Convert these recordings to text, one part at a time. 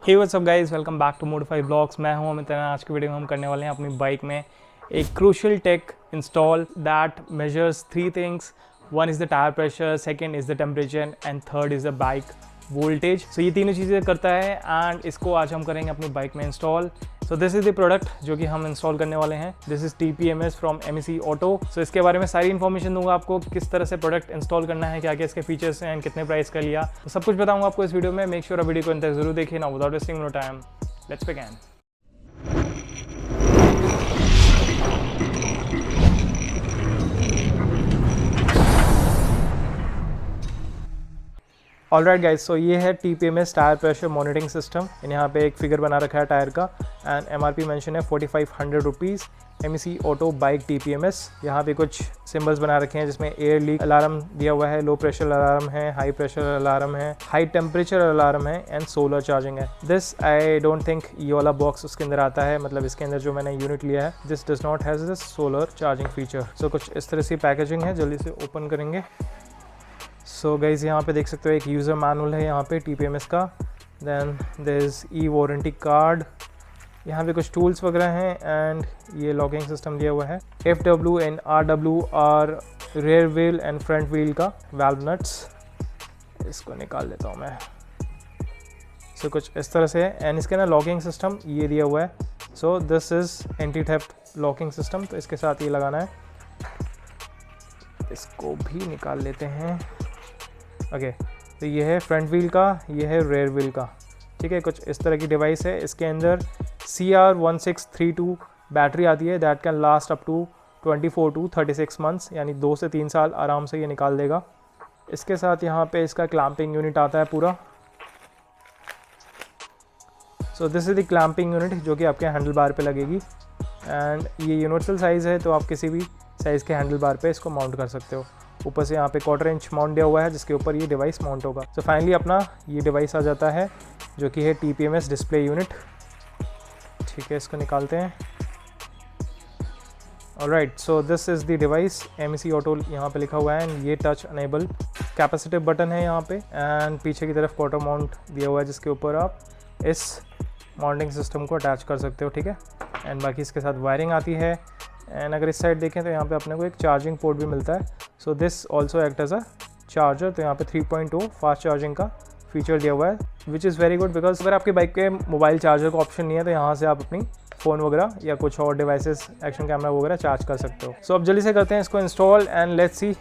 Hey what's up guys, welcome back to modify blogs. मैं हूं अमित। आज की वीडियो में हम करने वाले हैं अपनी बाइक में एक crucial tech install that measures 3 things. One is the tyre pressure, second is the temperature and third is the bike voltage. So ये तीनों चीज़ें करता है एंड इसको आज हम करेंगे अपनी बाइक में install. So this is the product जो कि हम इंस्टॉल करने वाले हैं। This is TPMS from MEC auto. So इसके बारे में सारी इन्फॉर्मेशन दूंगा आपको, किस तरह से प्रोडक्ट इंस्टॉल करना है, क्या क्या इसके फीचर्स हैं एंड कितने प्राइस का लिया, तो सब कुछ बताऊंगा आपको इस वीडियो में। मेक श्योर वीडियो को अंत तक जरूर देखिए। Now without wasting no time, let's begin. Alright guys, so ये है TPMS tyre pressure monitoring system. यहाँ पे एक फिगर बना रखा है टायर का एंड MRP मेंशन है 4500 rupees. MEC auto bike TPMS। यहाँ पे कुछ सिंबल्स बना रखे हैं जिसमें एयर लीक अलार्म दिया हुआ है, लो प्रेशर अलार्म है, हाई प्रेशर अलार्म है, हाई टेम्परेचर अलार्म है एंड सोलर चार्जिंग है। दिस आई डोंट थिंक ये वाला बॉक्स उसके अंदर आता है, मतलब इसके अंदर जो मैंने यूनिट लिया है this does not has this solar charging feature. So कुछ इस तरह से पैकेजिंग है, जल्दी से ओपन करेंगे। सो गाइज यहाँ पे देख सकते हो एक यूज़र मैनुअल है यहाँ पे TPMS का। Then there is warranty card. यहाँ पे कुछ टूल्स वगैरह हैं एंड ये लॉकिंग सिस्टम दिया हुआ है। FW and RW are rear wheel and front wheel का वाल्व नट्स। इसको निकाल लेता हूँ मैं। सो कुछ इस तरह से है एंड इसके ना लॉकिंग सिस्टम ये दिया हुआ है। So this is anti theft locking system, तो इसके साथ ये लगाना है। इसको भी निकाल लेते हैं। ओके, तो ये है फ्रंट व्हील का, ये है रेयर व्हील का। ठीक है, कुछ इस तरह की डिवाइस है। इसके अंदर CR1632 बैटरी आती है that can last up to 24 to 36 months, यानी 2 से 3 साल आराम से ये निकाल देगा। इसके साथ यहाँ पे इसका क्लैंपिंग यूनिट आता है पूरा। सो this is the clamping unit जो कि आपके हैंडल बार पे लगेगी एंड ये यूनिवर्सल साइज़ है, तो आप किसी भी साइज़ के हैंडल बार पे इसको माउंट कर सकते हो। ऊपर से यहाँ पे 1/4 इंच माउंट दिया हुआ है जिसके ऊपर ये डिवाइस माउंट होगा। सो फाइनली अपना ये डिवाइस आ जाता है जो कि है TPMS डिस्प्ले यूनिट। ठीक है, इसको निकालते हैं। Alright, so this is the device. MEC auto यहाँ पे लिखा हुआ है एंड ये टच अनेबल कैपेसिटिव बटन है यहाँ पे एंड पीछे की तरफ क्वार्टर माउंट दिया हुआ है जिसके ऊपर आप इस माउंटिंग सिस्टम को अटैच कर सकते हो। ठीक है, एंड बाकी इसके साथ वायरिंग आती है एंड अगर इस साइड देखें तो यहाँ पे अपने को एक चार्जिंग पोर्ट भी मिलता है। So this also act as a charger. तो यहाँ पे 3.2 फास्ट चार्जिंग का फीचर दिया हुआ है which is very good, because अगर आपकी बाइक के मोबाइल चार्जर का ऑप्शन नहीं है तो यहाँ से आप अपनी फ़ोन वगैरह या कुछ और डिवाइसेस, एक्शन कैमरा वगैरह चार्ज कर सकते हो। सो अब जल्दी से करते हैं इसको इंस्टॉल एंड लेट्स सी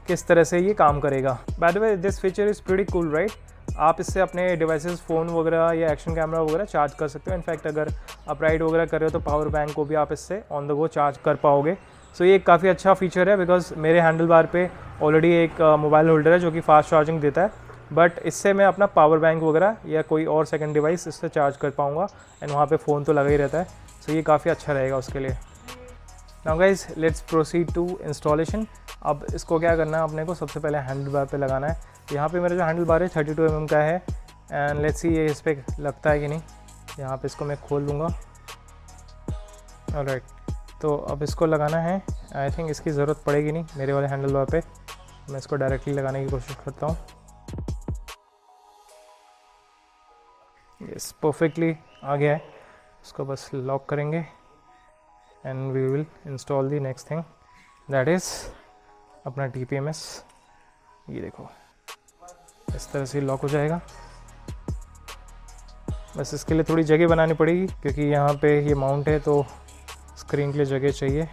किस तरह से ये काम करेगा। By the way this feature is pretty cool right. आप इससे अपने डिवाइसेस, फ़ोन वगैरह या एक्शन कैमरा वगैरह चार्ज कर सकते हो। इनफैक्ट अगर आप राइड वगैरह कर रहे हो तो पावर बैंक को भी आप इससे ऑन द गो चार्ज कर पाओगे। सो ये काफ़ी अच्छा फीचर है बिकॉज मेरे हैंडल बार पे ऑलरेडी एक मोबाइल होल्डर है जो कि फास्ट चार्जिंग देता है, बट इससे मैं अपना पावर बैंक वगैरह या कोई और सेकंड डिवाइस इससे चार्ज कर पाऊँगा एंड वहाँ पे फ़ोन तो लगा ही रहता है। सो ये काफ़ी अच्छा रहेगा उसके लिए। Now guys let's proceed to installation. अब इसको क्या करना है अपने को, सबसे पहले हैंडल बार पे लगाना है। यहाँ पे मेरा जो हैंडल बार है 32 mm का है एंड लेट्स सी ये इस पर लगता है कि नहीं। यहाँ पे इसको मैं खोल दूँगा। ऑलराइट, तो अब इसको लगाना है। आई थिंक इसकी ज़रूरत पड़ेगी नहीं मेरे वाले हैंडल बार पे। मैं इसको डायरेक्टली लगाने की कोशिश करता हूँ। यस, परफेक्टली आ गया है। इसको बस लॉक करेंगे and we will install the next thing that is अपना TPMS। ये देखो इस तरह से लॉक हो जाएगा। बस इसके लिए थोड़ी जगह बनानी पड़ेगी क्योंकि यहाँ पे ये माउंट है तो स्क्रीन के लिए जगह चाहिए।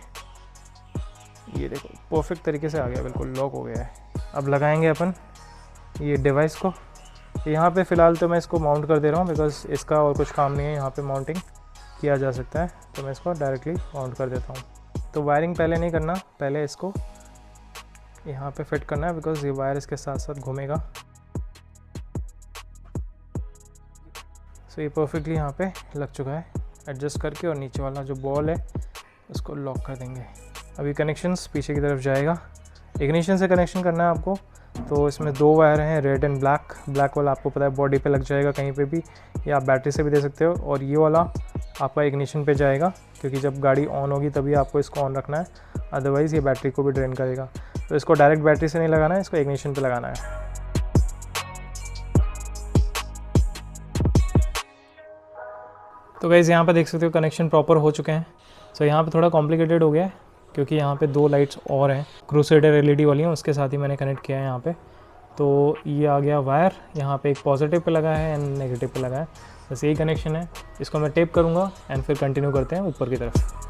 ये देखो परफेक्ट तरीके से आ गया, बिल्कुल लॉक हो गया है। अब लगाएंगे अपन ये डिवाइस को। यहाँ पे फ़िलहाल तो मैं इसको माउंट कर दे रहा हूँ बिकॉज इसका और कुछ काम नहीं है, यहाँ पे माउंटिंग किया जा सकता है, तो मैं इसको डायरेक्टली माउंट कर देता हूँ। तो वायरिंग पहले नहीं करना, पहले इसको यहाँ पे फिट करना है बिकॉज ये वायर इसके साथ साथ घूमेगा। सो ये परफेक्टली यहाँ पे लग चुका है। एडजस्ट करके और नीचे वाला जो बॉल है उसको लॉक कर देंगे। अभी कनेक्शंस पीछे की तरफ जाएगा। इग्निशन से कनेक्शन करना है आपको। तो इसमें 2 वायर हैं, रेड एंड ब्लैक। ब्लैक वाला आपको पता है बॉडी पे लग जाएगा कहीं पे भी, या आप बैटरी से भी दे सकते हो, और ये वाला आपका इग्निशन पे जाएगा क्योंकि जब गाड़ी ऑन होगी तभी आपको इसको ऑन रखना है, अदरवाइज़ ये बैटरी को भी ड्रेन करेगा। तो इसको डायरेक्ट बैटरी से नहीं लगाना है, इसको इग्निशन पे लगाना है। तो गाइज़ यहाँ पे देख सकते हो कनेक्शन प्रॉपर हो चुके हैं। सो यहाँ पे थोड़ा कॉम्प्लिकेटेड हो गया है क्योंकि यहाँ पे 2 लाइट्स और हैं, क्रूसेडर एलईडी वाली हैं, उसके साथ ही मैंने कनेक्ट किया है यहाँ पे। तो ये आ गया वायर, यहाँ पे एक पॉजिटिव पे लगा है एंड नेगेटिव पे लगा है, बस यही कनेक्शन है। इसको मैं टेप करूँगा एंड फिर कंटिन्यू करते हैं ऊपर की तरफ।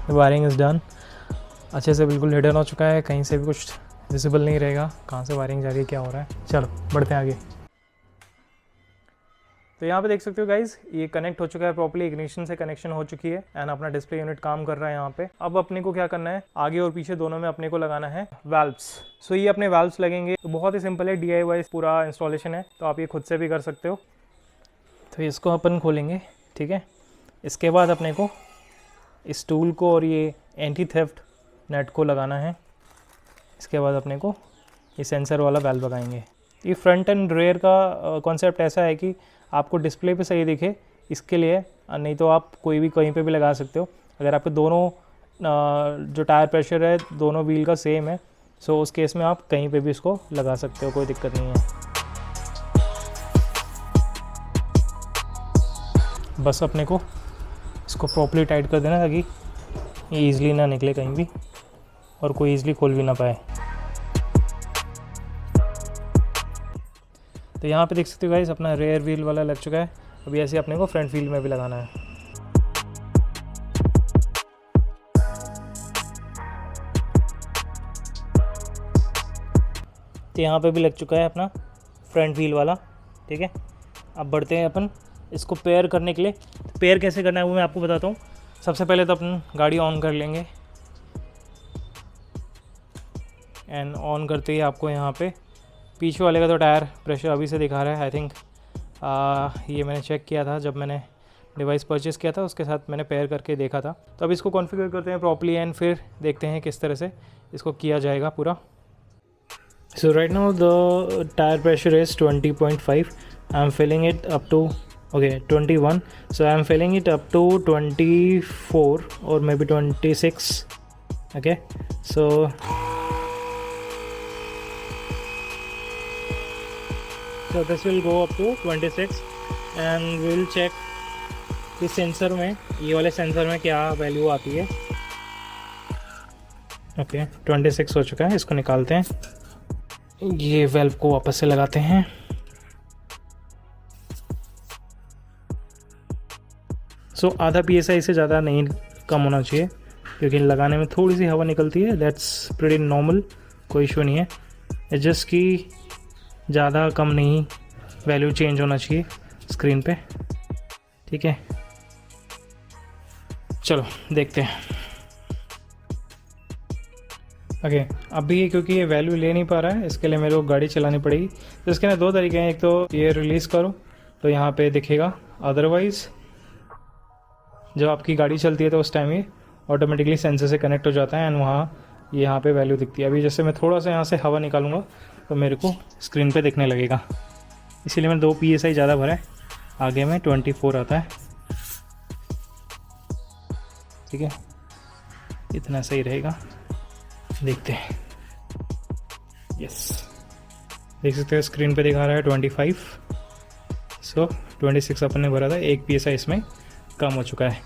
वायरिंग इज़ डन, अच्छे से बिल्कुल हिडन हो चुका है, कहीं से भी कुछ विजिबल नहीं रहेगा कहाँ से वायरिंग जा रही है, क्या हो रहा है। चलो बढ़ते हैं आगे। तो यहाँ पे देख सकते हो गाइज, ये कनेक्ट हो चुका है प्रॉपर्ली, इग्निशन से कनेक्शन हो चुकी है एंड अपना डिस्प्ले यूनिट काम कर रहा है यहाँ पे। अब अपने को क्या करना है, आगे और पीछे दोनों में अपने को लगाना है वाल्व्स। सो ये अपने वाल्व्स लगेंगे, तो बहुत ही सिंपल है, DIY पूरा इंस्टॉलेशन है, तो आप ये खुद से भी कर सकते हो। तो इसको अपन खोलेंगे, ठीक है। इसके बाद अपने को इस टूल को और ये एंटी थेफ्ट नेट को लगाना है। इसके बाद अपने को ये सेंसर वाला वाल्व लगाएंगे। ये फ्रंट एंड रेयर का कॉन्सेप्ट ऐसा है कि आपको डिस्प्ले पे सही दिखे इसके लिए, नहीं तो आप कोई भी कहीं पे भी लगा सकते हो। अगर आपके दोनों जो टायर प्रेशर है दोनों व्हील का सेम है, सो उस केस में आप कहीं पे भी इसको लगा सकते हो, कोई दिक्कत नहीं है। बस अपने को इसको प्रॉपर्ली टाइट कर देना ताकि ये ईज़िली ना निकले कहीं भी और कोई ईज़िली खोल भी ना पाए। तो यहाँ पे देख सकते हो गाइस, अपना रेयर व्हील वाला लग चुका है। अभी ऐसे अपने को फ्रंट व्हील में भी लगाना है। तो यहाँ पे भी लग चुका है अपना फ्रंट व्हील वाला, ठीक है। अब बढ़ते हैं अपन इसको पेयर करने के लिए। पेयर कैसे करना है वो मैं आपको बताता हूँ। सबसे पहले तो अपन गाड़ी ऑन कर लेंगे एंड ऑन करते ही आपको यहाँ पे पीछे वाले का तो टायर प्रेशर अभी से दिखा रहा है। आई थिंक ये मैंने चेक किया था जब मैंने डिवाइस परचेज़ किया था, उसके साथ मैंने पेयर करके देखा था। तो अब इसको कॉन्फ़िगर करते हैं प्रॉपर्ली एंड फिर देखते हैं किस तरह से इसको किया जाएगा पूरा। So right now the tyre pressure is 20.5। I am filling it up to 21. So I am filling it up to 24 or maybe 26. Okay, so this will go up to 26 and we'll check इस sensor में, ये वाले sensor में क्या value आती है। Okay 26 हो चुका है, इसको निकालते हैं। ये वेल्व को वापस से लगाते हैं। सो आधा PSI से ज़्यादा नहीं कम होना चाहिए क्योंकि लगाने में थोड़ी सी हवा निकलती है। दैट्स प्रीटी नॉर्मल, कोई इशू नहीं है। एडजस्ट की ज़्यादा कम नहीं, वैल्यू चेंज होना चाहिए स्क्रीन पे, ठीक है। चलो देखते हैं। ओके अभी क्योंकि ये वैल्यू ले नहीं पा रहा है, इसके लिए मेरे को गाड़ी चलानी पड़ेगी। तो इसके ना 2 तरीके हैं, एक तो ये रिलीज़ करो तो यहाँ पे दिखेगा, अदरवाइज़ जब आपकी गाड़ी चलती है तो उस टाइम ये ऑटोमेटिकली सेंसर से कनेक्ट हो जाता है एंड वहाँ यहाँ पे वैल्यू दिखती है। अभी जैसे मैं थोड़ा सा यहाँ से हवा निकालूंगा तो मेरे को स्क्रीन पे दिखने लगेगा, इसीलिए मैंने 2 PSI ज़्यादा भरा है। आगे में 24 आता है, ठीक है, इतना सही रहेगा। देखते हैं। यस देख सकते हैं स्क्रीन पे दिखा रहा है 25। सो 26 अपन ने भरा था, 1 PSI इसमें कम हो चुका है।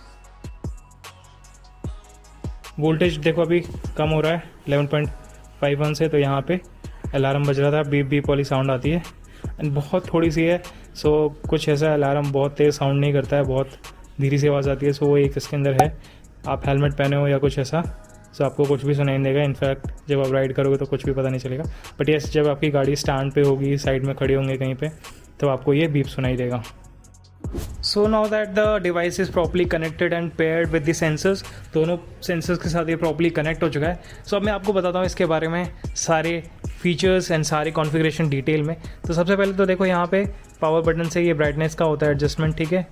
वोल्टेज देखो अभी कम हो रहा है 11.51 से, तो यहाँ पे अलार्म बज रहा था, बीप बीप वाली साउंड आती है एंड बहुत थोड़ी सी है। सो कुछ ऐसा अलार्म बहुत तेज़ साउंड नहीं करता है, बहुत धीरे सी आवाज़ आती है। सो वो एक इसके अंदर है। आप हेलमेट पहने हो या कुछ ऐसा, सो आपको कुछ भी सुनाई नहीं देगा। इनफैक्ट जब आप राइड करोगे तो कुछ भी पता नहीं चलेगा। बट यस, जब आपकी गाड़ी स्टैंड पे होगी, साइड में खड़ी होंगे कहीं पे, तो आपको ये बीप सुनाई देगा। So now that the device is properly connected and paired with the sensors, दोनों सेंसर्स के साथ ये प्रॉपर्ली कनेक्ट हो चुका है। सो अब मैं आपको बताता हूँ इसके बारे में सारे फीचर्स एंड सारे कॉन्फ़िगरेशन डिटेल में। तो सबसे पहले तो देखो यहाँ पे पावर बटन से ये ब्राइटनेस का होता है एडजस्टमेंट, ठीक है,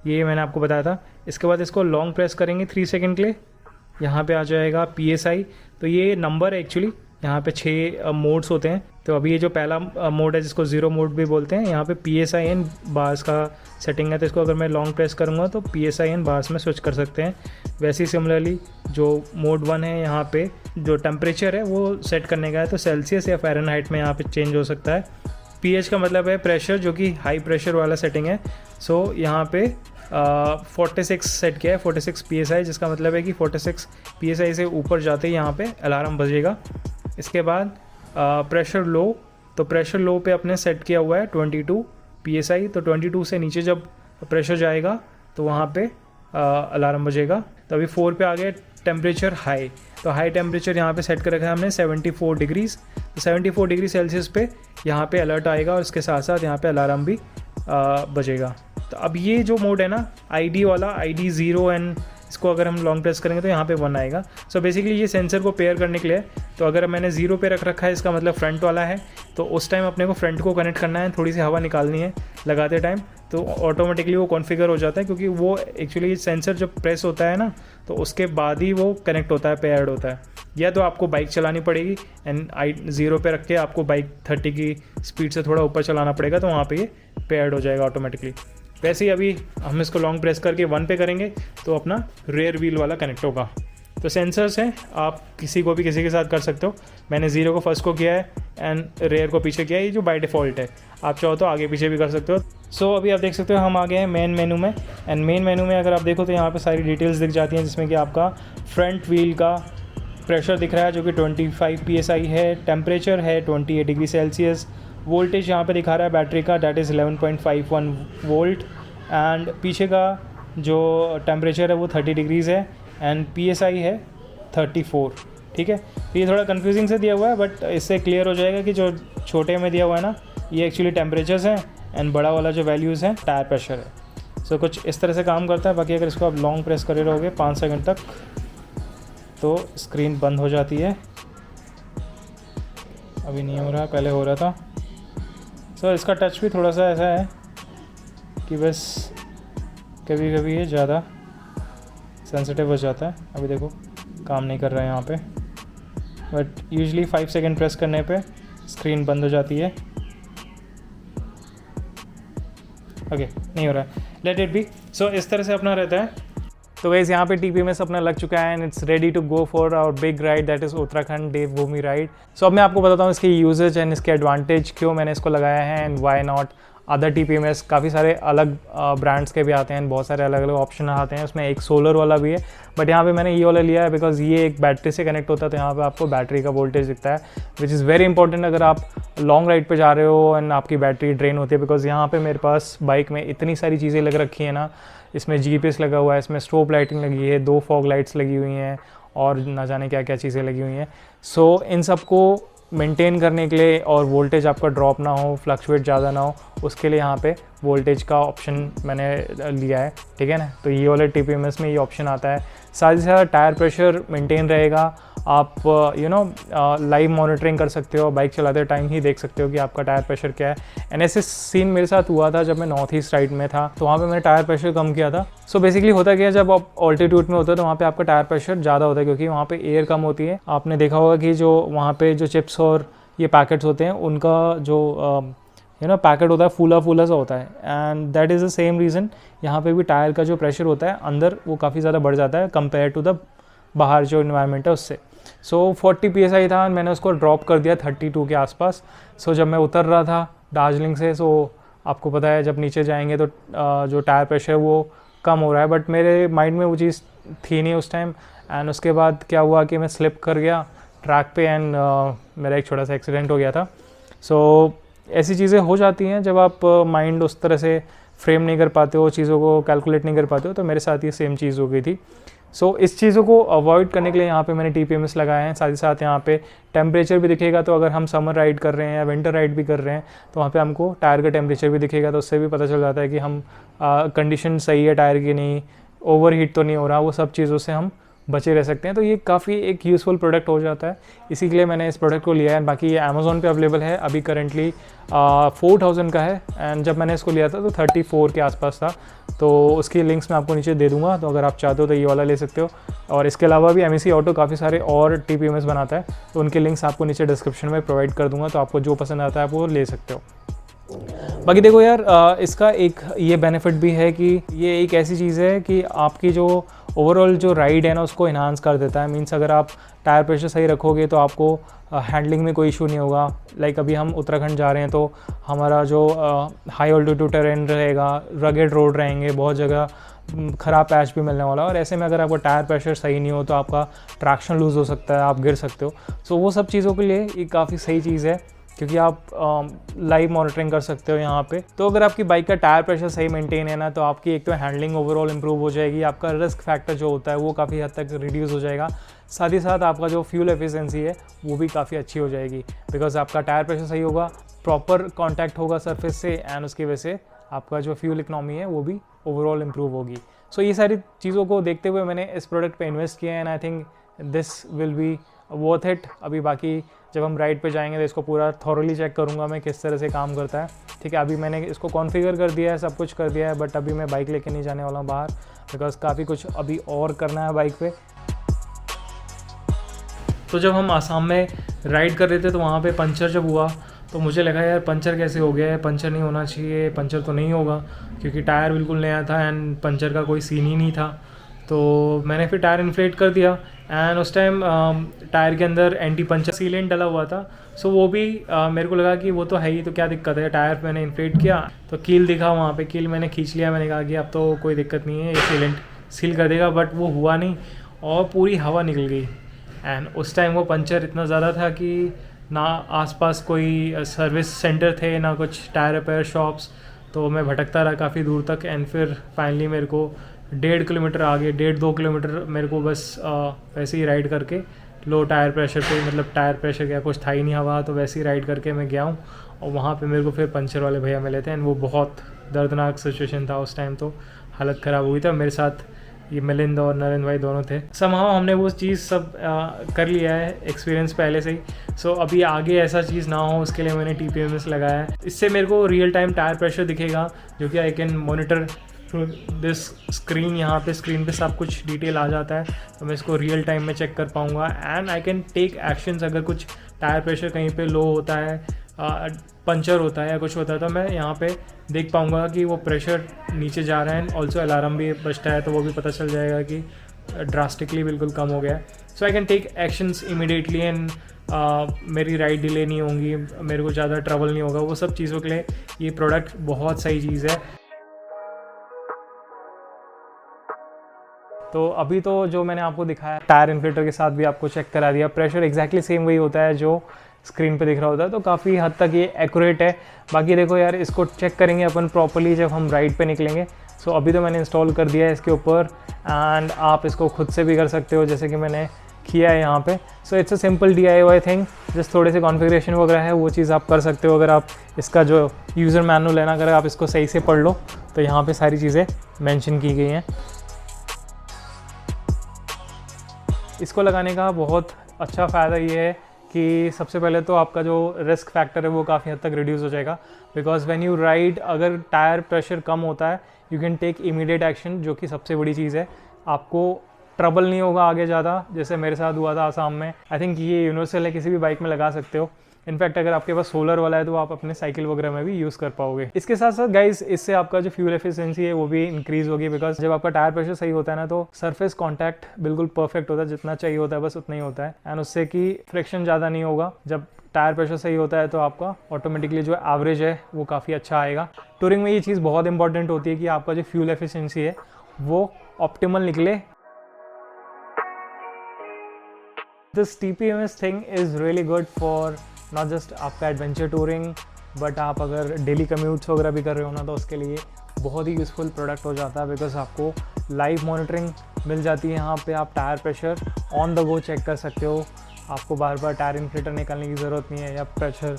ये मैंने आपको बताया था। इसके बाद इसको लॉन्ग प्रेस करेंगे 3 सेकेंड के लिए, यहाँ पे आ जाएगा PSI। तो ये नंबर है एक्चुअली यहाँ पे 6 मोड्स होते हैं। तो अभी ये जो पहला मोड है जिसको ज़ीरो मोड भी बोलते हैं, यहाँ पे PSIN बार्स का सेटिंग है। तो इसको अगर मैं लॉन्ग प्रेस करूँगा तो PSIN बार्स में स्विच कर सकते हैं। वैसे ही सिमिलरली जो मोड 1 है, यहाँ पे जो टेम्परेचर है वो सेट करने का है, तो सेल्सियस या फ़ारेनहाइट में यहाँ पे चेंज हो सकता है। PH का मतलब है प्रेशर, जो कि हाई प्रेशर वाला सेटिंग है। सो यहाँ पे 46 सेट किया है, 46 PSI, जिसका मतलब है कि 46 PSI से ऊपर जाते ही यहाँ पे अलार्म बजेगा। इसके बाद प्रेशर लो, तो प्रेशर लो पे अपने सेट किया हुआ है 22 PSI। तो 22 से नीचे जब प्रेशर जाएगा तो वहाँ पे अलार्म बजेगा। तो अभी 4 पे आ गया टेम्परेचर हाई। तो हाई टेम्परेचर यहाँ पे सेट कर रखा है हमने 74 डिग्रीज़। तो 74 डिग्री सेल्सियस पे यहाँ पे अलर्ट आएगा और इसके साथ साथ यहाँ पे अलार्म भी बजेगा। तो अब ये जो मोड है ना ID वाला, ID 0 एंड इसको अगर हम लॉन्ग प्रेस करेंगे तो यहाँ पे 1 आएगा। सो बेसिकली ये सेंसर को पेयर करने के लिए, तो अगर मैंने 0 पे रख रखा है, इसका मतलब फ्रंट वाला है, तो उस टाइम अपने को फ्रंट को कनेक्ट करना है, थोड़ी सी हवा निकालनी है लगाते टाइम, तो ऑटोमेटिकली वो कॉन्फ़िगर हो जाता है। क्योंकि वो एक्चुअली सेंसर जब प्रेस होता है ना, तो उसके बाद ही वो कनेक्ट होता है, पेयर्ड होता है। या तो आपको बाइक चलानी पड़ेगी एंड 0 पे रख के आपको बाइक 30 की स्पीड से थोड़ा ऊपर चलाना पड़ेगा, तो वहाँ पे ये पेयर्ड हो जाएगा ऑटोमेटिकली। वैसे ही अभी हम इसको लॉन्ग प्रेस करके 1 पे करेंगे तो अपना रेयर व्हील वाला कनेक्ट होगा। तो सेंसर्स हैं, आप किसी को भी किसी के साथ कर सकते हो। मैंने 0 को फर्स्ट को किया है एंड रेयर को पीछे किया है, ये जो बाय डिफ़ॉल्ट है। आप चाहो तो आगे पीछे भी कर सकते हो। सो अभी आप देख सकते हो हम आ गए हैं मेन मेनू में। एंड मेन मेनू में अगर आप देखो तो यहाँ पे सारी डिटेल्स दिख जाती हैं, जिसमें कि आपका फ्रंट व्हील का प्रेशर दिख रहा है जो कि 25 PSI है, टेम्परेचर है 28 डिग्री सेल्सियस, वोल्टेज यहाँ पे दिखा रहा है बैटरी का, डैट इज़ 11.51 वोल्ट, एंड पीछे का जो टेम्परेचर है वो 30 डिग्रीज़ है एंड PSI है 34। ठीक है, तो ये थोड़ा कंफ्यूजिंग से दिया हुआ है, बट इससे क्लियर हो जाएगा कि जो छोटे में दिया हुआ है ना, ये एक्चुअली टेम्परेचर्स हैं एंड बड़ा वाला जो वैल्यूज़ हैं टायर प्रेशर है। सो कुछ इस तरह से काम करता है। बाकी अगर इसको आप लॉन्ग प्रेस करे रहोगे 5 सेकंड तक तो स्क्रीन बंद हो जाती है। अभी नहीं हो रहा, पहले हो रहा था। सो इसका टच भी थोड़ा सा ऐसा है कि बस कभी कभी ये ज़्यादा सेंसिटिव हो जाता है। अभी देखो काम नहीं कर रहा है यहाँ पे, बट यूजुअली 5 सेकंड प्रेस करने पे स्क्रीन बंद हो जाती है। ओके, नहीं हो रहा है, लेट इट बी। सो इस तरह से अपना रहता है। तो वैसे यहाँ पे TPMS अपना लग चुका है and it's ready to go for our big ride, that is Uttarakhand Devbhoomi ride. So अब मैं आपको बताता हूँ इसकी यूजेज एंड इसके एडवांटेज, क्यों मैंने इसको लगाया है and why not other TPMS। काफ़ी सारे अलग ब्रांड्स के भी आते हैं, बहुत सारे अलग अलग ऑप्शन आते हैं। उसमें एक सोलर वाला भी है, बट यहाँ पे मैंने ये वाला लिया है बिकॉज ये एक बैटरी से कनेक्ट होता है। तो यहाँ पे आपको बैटरी का वोल्टेज दिखता है, विच इज़ वेरी इंपॉर्टेंट अगर आप लॉन्ग राइड पे जा रहे हो एंड आपकी बैटरी ड्रेन होती है। बिकॉज यहाँ पे मेरे पास बाइक में इतनी सारी चीज़ें लग रखी हैं ना, इसमें GPS लगा हुआ है, इसमें स्ट्रोब लाइटिंग लगी है, 2 फॉग लाइट्स लगी हुई हैं और ना जाने क्या क्या चीज़ें लगी हुई हैं। सो इन सब को मेंटेन करने के लिए और वोल्टेज आपका ड्रॉप ना हो, फ्लक्चुएट ज़्यादा ना हो, उसके लिए यहाँ पे वोल्टेज का ऑप्शन मैंने लिया है। ठीक है ना, तो ये वाले TPMS में ये ऑप्शन आता है। साथ ही साथ टायर प्रेशर मेंटेन रहेगा। आप लाइव मॉनिटरिंग कर सकते हो, बाइक चलाते टाइम ही देख सकते हो कि आपका टायर प्रेशर क्या है। एंड ऐसे सीन मेरे साथ हुआ था जब मैं नॉर्थ ईस्ट राइड में था, तो वहाँ पे मैंने टायर प्रेशर कम किया था। सो बेसिकली होता क्या है, जब आप ऑल्टीट्यूड में होते हो तो वहाँ पे आपका टायर प्रेशर ज़्यादा होता है, क्योंकि वहाँ पे एयर कम होती है। आपने देखा होगा कि जो वहाँ पे जो चिप्स और ये पैकेट्स होते हैं, उनका जो पैकेट होता है फूला फूला सा होता है। And that is the same reason यहाँ पे भी टायर का जो प्रेशर होता है अंदर वो काफ़ी ज़्यादा बढ़ जाता है कंपेयर टू द बाहर जो इन्वायरमेंट है उससे। सो 40 PSI था, मैंने उसको ड्रॉप कर दिया 32 के आसपास। सो जब मैं उतर रहा था दार्जिलिंग से, सो आपको पता है जब नीचे जाएंगे तो जो टायर प्रेशर है वो कम हो रहा है, बट मेरे माइंड में वो चीज़ थी नहीं उस टाइम। एंड उसके बाद क्या हुआ कि मैं स्लिप कर गया ट्रैक पे एंड मेरा एक छोटा सा एक्सीडेंट हो गया था। सो ऐसी चीज़ें हो जाती हैं जब आप माइंड उस तरह से फ्रेम नहीं कर पाते हो, चीज़ों को कैलकुलेट नहीं कर पाते हो। तो मेरे साथ ये सेम चीज़ हो गई थी। सो इस चीज़ों को अवॉइड करने के लिए यहाँ पे मैंने TPMS लगाए हैं। साथ ही साथ यहाँ पे टेम्परेचर भी दिखेगा, तो अगर हम समर राइड कर रहे हैं या विंटर राइड भी कर रहे हैं तो वहाँ पे हमको टायर का टेम्परेचर भी दिखेगा। तो उससे भी पता चल जाता है कि हम कंडीशन सही है टायर की, नहीं ओवर हीट तो नहीं हो रहा। वो सब चीज़ों से हम बचे रह सकते हैं। तो ये काफ़ी एक यूज़फुल प्रोडक्ट हो जाता है, इसी के लिए मैंने इस प्रोडक्ट को लिया है। बाकी ये अमेज़ॉन पे अवेलेबल है, अभी करंटली 4000 का है एंड जब मैंने इसको लिया था तो 34 के आसपास था। तो उसकी लिंक्स मैं आपको नीचे दे दूँगा, तो अगर आप चाहते हो तो ये वाला ले सकते हो। और इसके अलावा भी MEC ऑटो काफ़ी सारे और TPMS बनाता है, तो उनके लिंक्स आपको नीचे डिस्क्रिप्शन में प्रोवाइड कर दूंगा, तो आपको जो पसंद आता है आप वो ले सकते हो। बाकी देखो यार, इसका एक ये बेनिफिट भी है कि ये एक ऐसी चीज़ है कि आपकी जो ओवरऑल जो राइड है ना उसको इन्हांस कर देता है। मीन्स अगर आप टायर प्रेशर सही रखोगे तो आपको हैंडलिंग में कोई इशू नहीं होगा। लाइक अभी हम उत्तराखंड जा रहे हैं तो हमारा जो हाई ऑल्टीट्यूड टेरेन रहेगा, रगेड रोड रहेंगे, बहुत जगह ख़राब पैच भी मिलने वाला है, और ऐसे में अगर आपका टायर प्रेशर सही नहीं हो तो आपका ट्रैक्शन लूज़ हो सकता है, आप गिर सकते हो। सो वो सब चीज़ों के लिए ये काफ़ी सही चीज़ है, क्योंकि आप लाइव मॉनिटरिंग कर सकते हो यहाँ पे। तो अगर आपकी बाइक का टायर प्रेशर सही मेंटेन है ना, तो आपकी एक तो हैंडलिंग ओवरऑल इंप्रूव हो जाएगी, आपका रिस्क फैक्टर जो होता है वो काफ़ी हद तक रिड्यूस हो जाएगा। साथ ही साथ आपका जो फ्यूल एफिशिएंसी है वो भी काफ़ी अच्छी हो जाएगी, बिकॉज आपका टायर प्रेशर सही होगा, प्रॉपर कॉन्टैक्ट होगा सरफेस से, एंड उसकी वजह से आपका जो फ्यूल इकनॉमी है वो भी ओवरऑल इंप्रूव होगी। सो ये सारी चीज़ों को देखते हुए मैंने इस प्रोडक्ट पे इन्वेस्ट किया है, and I think this will be worth it. अभी बाकी जब हम राइड पे जाएंगे तो इसको पूरा थॉरली चेक करूँगा मैं किस तरह से काम करता है। ठीक है, अभी मैंने इसको कॉन्फ़िगर कर दिया है, सब कुछ कर दिया है, बट अभी मैं बाइक लेके नहीं जाने वाला हूँ बाहर, बिकॉज काफ़ी कुछ अभी और करना है बाइक पे। तो जब हम आसाम में राइड कर रहे थे तो वहाँ पे पंचर जब हुआ तो मुझे लगा यार पंचर कैसे हो गया है, पंचर नहीं होना चाहिए, पंचर तो नहीं होगा, क्योंकि टायर बिल्कुल नया था एंड पंचर का कोई सीन ही नहीं था। तो मैंने फिर टायर इन्फ्लेट कर दिया, एंड उस टाइम टायर के अंदर एंटी पंचर सीलेंट डला हुआ था। सो वो भी मेरे को लगा कि वो तो है ही, तो क्या दिक्कत है। टायर मैंने इन्फ्लेट किया तो कील दिखा वहाँ पे, कील मैंने खींच लिया, मैंने कहा कि अब तो कोई दिक्कत नहीं है, ये सीलेंट सील कर देगा, बट वो हुआ नहीं और पूरी हवा निकल गई। एंड उस टाइम वो पंचर इतना ज़्यादा था कि ना आसपास कोई सर्विस सेंटर थे, ना कुछ टायर रिपेयर शॉप्स, तो मैं भटकता रहा काफ़ी दूर तक। एंड फिर फाइनली मेरे को 1.5 किलोमीटर आगे, 1.5-2 किलोमीटर मेरे को बस वैसे ही राइड करके लो टायर प्रेशर पे, मतलब टायर प्रेशर क्या कुछ था ही नहीं हवा, तो वैसे ही राइड करके मैं गया हूँ। और वहाँ पे मेरे को फिर पंचर वाले भैया मिले थे, एंड वो बहुत दर्दनाक सिचुएशन था उस टाइम, तो हालत ख़राब हुई थी। मेरे साथ ये मिलिंद और नरेंद्र भाई दोनों थे। समहाउ हमने वो चीज़ सब कर लिया है, एक्सपीरियंस पहले से ही। सो अभी आगे ऐसा चीज़ ना हो उसके लिए मैंने TPMS लगाया है। इससे मेरे को रियल टाइम टायर प्रेशर दिखेगा, जो कि I can monitor through this screen. यहाँ पे स्क्रीन पे सब कुछ डिटेल आ जाता है, तो मैं इसको रियल टाइम में चेक कर पाऊँगा, and I can take actions. अगर कुछ टायर प्रेशर कहीं पे लो होता है, पंचर होता है या कुछ होता है, तो मैं यहाँ पे देख पाऊँगा कि वो प्रेशर नीचे जा रहा है। ऑल्सो अलार्म भी बजता है, तो वो भी पता चल जाएगा कि ड्रास्टिकली बिल्कुल कम हो गया है। So I can take actions immediately, and मेरी राइड डिले नहीं होंगी, मेरे को ज़्यादा ट्रबल नहीं होगा। वो सब चीज़ों के लिए ये प्रोडक्ट बहुत सही चीज़ है। तो अभी तो जो मैंने आपको दिखाया टायर इन्फ्लेटर के साथ भी आपको चेक करा दिया, प्रेशर एग्जैक्टली सेम वही होता है जो स्क्रीन पे दिख रहा होता है, तो काफ़ी हद तक ये एक्यूरेट है। बाकी देखो यार, इसको चेक करेंगे अपन प्रॉपर्ली जब हम राइड पे निकलेंगे। सो अभी तो मैंने इंस्टॉल कर दिया है इसके ऊपर, एंड आप इसको खुद से भी कर सकते हो जैसे कि मैंने किया है यहाँ पे। So it's a simple DIY thing, just थोड़े से कॉन्फ़िगरेशन वगैरह है, वो चीज़ आप कर सकते हो। अगर आप इसका जो यूज़र मैनुअल है ना, अगर आप इसको सही से पढ़ लो तो यहाँ पर सारी चीज़ें मैंशन की गई हैं। इसको लगाने का बहुत अच्छा फ़ायदा ये है कि सबसे पहले तो आपका जो रिस्क फैक्टर है वो काफ़ी हद तक रिड्यूस हो जाएगा, बिकॉज व्हेन यू राइड अगर टायर प्रेशर कम होता है you can take immediate action, जो कि सबसे बड़ी चीज़ है। आपको ट्रबल नहीं होगा आगे ज़्यादा, जैसे मेरे साथ हुआ था आसाम में। आई थिंक ये यूनिवर्सल है, किसी भी बाइक में लगा सकते हो। इनफैक्ट अगर आपके पास सोलर वाला है तो आप अपने साइकिल वगैरह में भी यूज़ कर पाओगे। इसके साथ साथ गाइस, इससे आपका जो फ्यूल एफिशिएंसी है वो भी इंक्रीज़ होगी, बिकॉज जब आपका टायर प्रेशर सही होता है ना तो सरफेस कांटेक्ट बिल्कुल परफेक्ट होता है, जितना चाहिए होता है बस उतना ही होता है, एंड उससे कि फ्रिक्शन ज़्यादा नहीं होगा। जब टायर प्रेशर सही होता है तो आपका ऑटोमेटिकली जो एवरेज है वो काफ़ी अच्छा आएगा। टूरिंग में ये चीज़ बहुत इंपॉर्टेंट होती है कि आपका जो फ्यूल एफिशिएंसी है वो ऑप्टिमल निकले। This TPMS thing is really good for not just आपका एडवेंचर टूरिंग, बट आप अगर डेली कम्यूट्स वगैरह भी कर रहे हो ना तो उसके लिए बहुत ही यूज़फुल प्रोडक्ट हो जाता है, बिकॉज आपको लाइव मॉनिटरिंग मिल जाती है। यहाँ पे आप tyre pressure on the go check कर सकते हो, आपको बार बार टायर इन्फ्लेटर निकालने की ज़रूरत नहीं है, या प्रेशर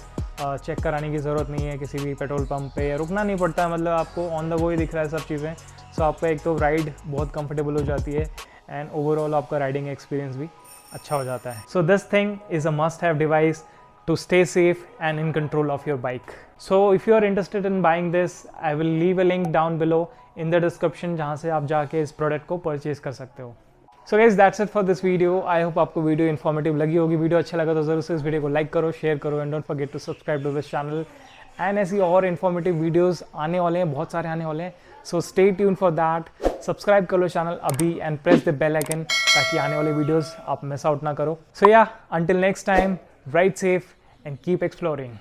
चेक कराने की ज़रूरत नहीं है किसी भी पेट्रोल पंप पे, या रुकना नहीं पड़ता है, मतलब आपको ऑन द गो ही दिख रहा है सब चीज़ें। सो आपका एक तो राइड बहुत कंफर्टेबल हो जाती है, एंड ओवरऑल आपका राइडिंग एक्सपीरियंस भी अच्छा हो जाता है। So this thing is a must have device to stay safe and in control of your bike. So if you are interested in buying this, I will leave a link down below in the description जहाँ से आप जाके इस product को purchase कर सकते हो। So guys that's it for this video. I hope आपको वीडियो इन्फॉर्मेटिव लगी होगी। वीडियो अच्छा लगा तो जरूर से इस वीडियो को लाइक करो, शेयर करो and don't forget to subscribe to this channel. And ऐसी और इन्फॉर्मेटिव वीडियोस आने वाले हैं, बहुत सारे आने वाले हैं, so stay tune for that. Subscribe कर लो चैनल अभी and press the bell icon ताकि आने वाले वीडियोस आप मिस आउट ना करो। सो या until next time, ride safe and keep exploring.